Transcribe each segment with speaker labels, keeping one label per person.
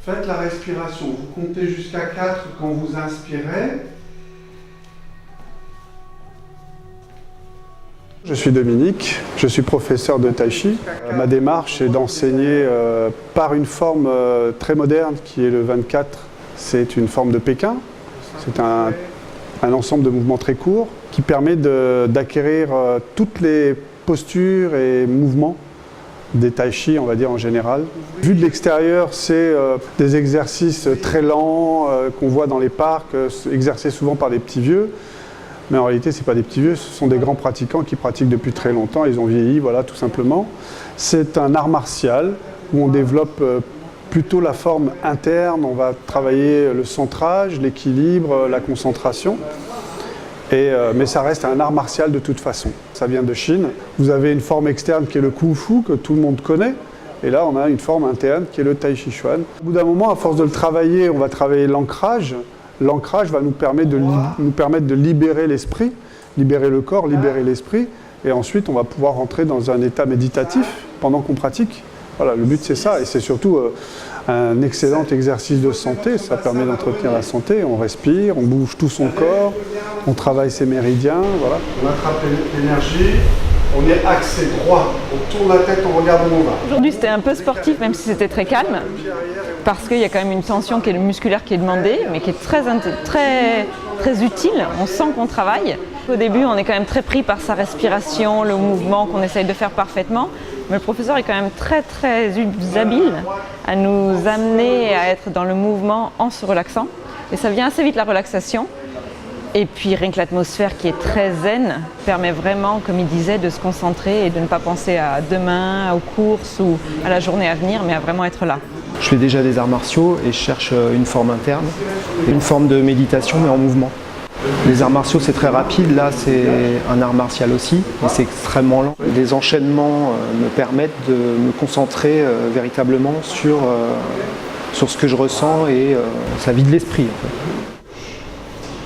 Speaker 1: Faites la respiration. Vous comptez jusqu'à 4 quand vous inspirez. Je suis Dominique, je suis professeur de Tai Chi. Ma démarche est d'enseigner par une forme très moderne qui est le 24. C'est une forme de Pékin. C'est un ensemble de mouvements très courts qui permet d'acquérir toutes les postures et mouvements des Tai Chi, on va dire en général. Vu de l'extérieur, c'est des exercices très lents qu'on voit dans les parcs, exercés souvent par des petits vieux. Mais en réalité, ce n'est pas des petits vieux, ce sont des grands pratiquants qui pratiquent depuis très longtemps. Ils ont vieilli, voilà, tout simplement. C'est un art martial où on développe plutôt la forme interne. On va travailler le centrage, l'équilibre, la concentration. Mais ça reste un art martial de toute façon. Ça vient de Chine. Vous avez une forme externe qui est le Kung Fu, que tout le monde connaît. Et là, on a une forme interne qui est le Tai Chi Chuan. Au bout d'un moment, à force de le travailler, on va travailler l'ancrage. L'ancrage va nous permettre de libérer l'esprit, libérer le corps, libérer l'esprit. Et ensuite, on va pouvoir rentrer dans un état méditatif pendant qu'on pratique. Voilà, le but, c'est ça. Et c'est surtout un excellent exercice de santé. Ça permet d'entretenir la santé. On respire, on bouge tout son corps, on travaille ses méridiens. Voilà. On attrape l'énergie. On est axé droit, on tourne la tête, on regarde où on va.
Speaker 2: Aujourd'hui c'était un peu sportif, même si c'était très calme, parce qu'il y a quand même une tension qui est musculaire qui est demandée, mais qui est très utile. On sent qu'on travaille. Au début, on est quand même très pris par sa respiration, le mouvement qu'on essaye de faire parfaitement, mais le professeur est quand même très habile à nous amener à être dans le mouvement en se relaxant. Et ça vient assez vite la relaxation. Et puis rien que l'atmosphère qui est très zen permet vraiment, comme il disait, de se concentrer et de ne pas penser à demain, aux courses ou à la journée à venir, mais à vraiment être là.
Speaker 3: Je fais déjà des arts martiaux et je cherche une forme interne, une forme de méditation mais en mouvement. Les arts martiaux c'est très rapide, là c'est un art martial aussi, mais c'est extrêmement lent. Les enchaînements me permettent de me concentrer véritablement sur ce que je ressens et ça vide l'esprit en fait.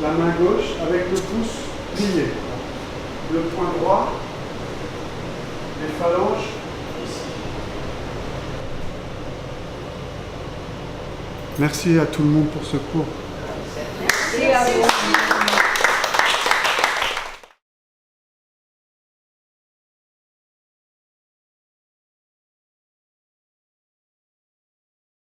Speaker 1: La main gauche avec le pouce plié. Le poing droit, les phalanges ici. Merci à tout le monde pour ce cours.
Speaker 2: Merci à vous.